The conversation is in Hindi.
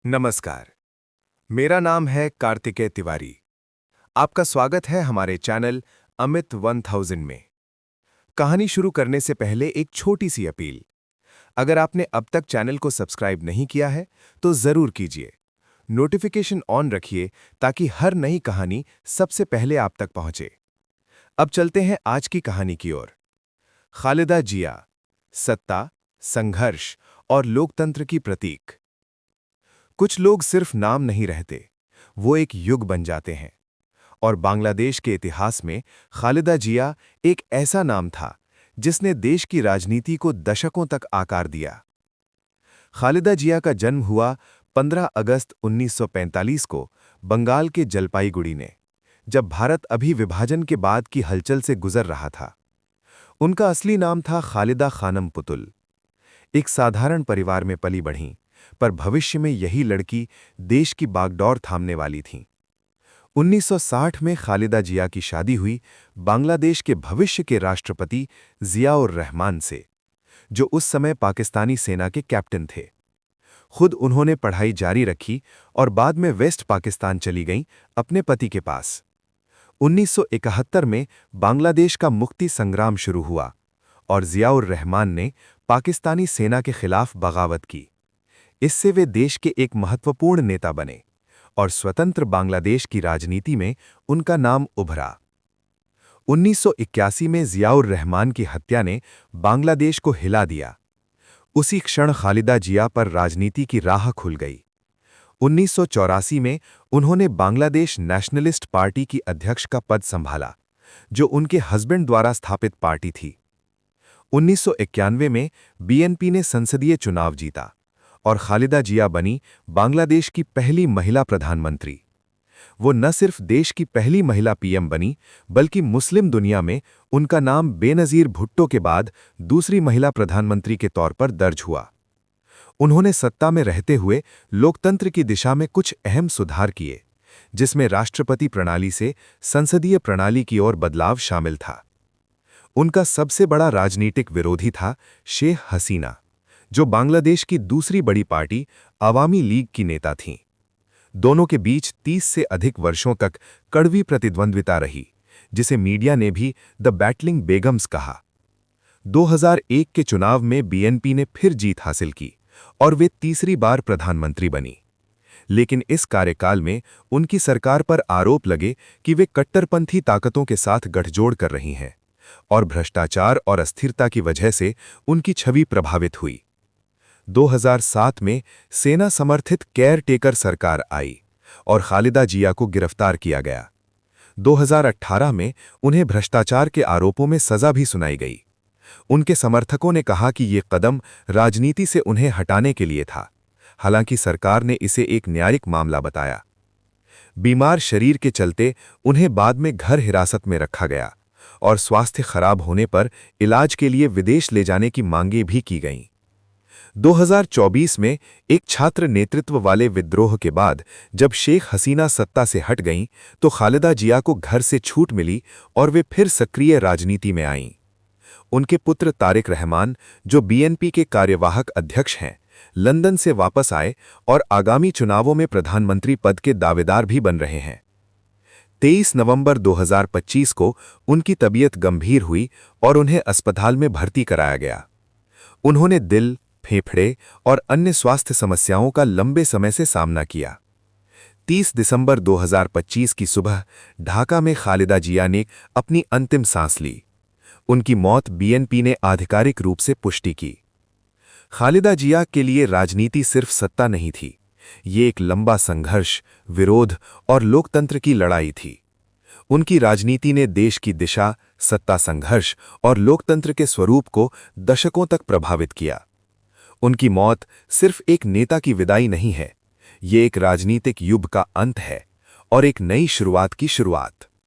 नमस्कार। मेरा नाम है कार्तिकेय तिवारी। आपका स्वागत है हमारे चैनल अमित 1000 में। कहानी शुरू करने से पहले एक छोटी सी अपील। अगर आपने अब तक चैनल को सब्सक्राइब नहीं किया है तो जरूर कीजिए। नोटिफिकेशन ऑन रखिए ताकि हर नई कहानी सबसे पहले आप तक पहुंचे। अब चलते हैं आज की कहानी की ओर। खालिदा जिया, सत्ता, संघर्ष और लोकतंत्र की प्रतीक। कुछ लोग सिर्फ नाम नहीं रहते, वो एक युग बन जाते हैं। और बांग्लादेश के इतिहास में खालिदा जिया एक ऐसा नाम था जिसने देश की राजनीति को दशकों तक आकार दिया। खालिदा जिया का जन्म हुआ 15 अगस्त 1945 को बंगाल के जलपाईगुड़ी में, जब भारत अभी विभाजन के बाद की हलचल से गुजर रहा था। उनका असली नाम था खालिदा खानम पुतुल। एक साधारण परिवार में पली बढ़ीं, पर भविष्य में यही लड़की देश की बागडोर थामने वाली थी। 1960 में खालिदा जिया की शादी हुई बांग्लादेश के भविष्य के राष्ट्रपति जियाउर रहमान से, जो उस समय पाकिस्तानी सेना के कैप्टन थे। खुद उन्होंने पढ़ाई जारी रखी और बाद में वेस्ट पाकिस्तान चली गईं अपने पति के पास। 1971 में बांग्लादेश का मुक्ति संग्राम शुरू हुआ और जियाउर रहमान ने पाकिस्तानी सेना के खिलाफ बगावत की। इससे वे देश के एक महत्वपूर्ण नेता बने और स्वतंत्र बांग्लादेश की राजनीति में उनका नाम उभरा। 1981 में जियाउर रहमान की हत्या ने बांग्लादेश को हिला दिया। उसी क्षण खालिदा जिया पर राजनीति की राह खुल गई। 1984 में उन्होंने बांग्लादेश नेशनलिस्ट पार्टी की अध्यक्ष का पद संभाला, जो उनके हस्बैंड द्वारा स्थापित पार्टी थी। 1991 में बीएनपी ने संसदीय चुनाव जीता और खालिदा जिया बनी बांग्लादेश की पहली महिला प्रधानमंत्री। वो न सिर्फ देश की पहली महिला पीएम बनी, बल्कि मुस्लिम दुनिया में उनका नाम बेनज़ीर भुट्टो के बाद दूसरी महिला प्रधानमंत्री के तौर पर दर्ज हुआ। उन्होंने सत्ता में रहते हुए लोकतंत्र की दिशा में कुछ अहम सुधार किए, जिसमें राष्ट्रपति प्रणाली से संसदीय प्रणाली की ओर बदलाव शामिल था। उनका सबसे बड़ा राजनीतिक विरोधी था शेख हसीना, जो बांग्लादेश की दूसरी बड़ी पार्टी अवामी लीग की नेता थीं। दोनों के बीच 30 से अधिक वर्षों तक कड़वी प्रतिद्वंद्विता रही, जिसे मीडिया ने भी द बैटलिंग बेगम्स कहा। 2001 के चुनाव में बीएनपी ने फिर जीत हासिल की और वे तीसरी बार प्रधानमंत्री बनी। लेकिन इस कार्यकाल में उनकी सरकार पर आरोप लगे कि वे कट्टरपंथी ताकतों के साथ गठजोड़ कर रही हैं और भ्रष्टाचार और अस्थिरता की वजह से उनकी छवि प्रभावित हुई। 2007 में सेना समर्थित केयर टेकर सरकार आई और खालिदा जिया को गिरफ्तार किया गया। 2018 में उन्हें भ्रष्टाचार के आरोपों में सजा भी सुनाई गई। उनके समर्थकों ने कहा कि ये कदम राजनीति से उन्हें हटाने के लिए था, हालांकि सरकार ने इसे एक न्यायिक मामला बताया। बीमार शरीर के चलते उन्हें बाद में घर हिरासत में रखा गया और स्वास्थ्य खराब होने पर इलाज के लिए विदेश ले जाने की मांगें भी की गईं। 2024 में एक छात्र नेतृत्व वाले विद्रोह के बाद जब शेख हसीना सत्ता से हट गईं, तो खालिदा जिया को घर से छूट मिली और वे फिर सक्रिय राजनीति में आईं। उनके पुत्र तारिक रहमान, जो बीएनपी के कार्यवाहक अध्यक्ष हैं, लंदन से वापस आए और आगामी चुनावों में प्रधानमंत्री पद के दावेदार भी बन रहे हैं। 23 नवंबर 2025 को उनकी तबीयत गंभीर हुई और उन्हें अस्पताल में भर्ती कराया गया। उन्होंने दिल, फेफड़े और अन्य स्वास्थ्य समस्याओं का लंबे समय से सामना किया। 30 दिसंबर 2025 की सुबह ढाका में खालिदा जिया ने अपनी अंतिम सांस ली। उनकी मौत बीएनपी ने आधिकारिक रूप से पुष्टि की। खालिदा जिया के लिए राजनीति सिर्फ सत्ता नहीं थी, ये एक लंबा संघर्ष, विरोध और लोकतंत्र की लड़ाई थी। उनकी राजनीति ने देश की दिशा, सत्ता संघर्ष और लोकतंत्र के स्वरूप को दशकों तक प्रभावित किया। उनकी मौत सिर्फ एक नेता की विदाई नहीं है, ये एक राजनीतिक युग का अंत है और एक नई शुरुआत की शुरुआत।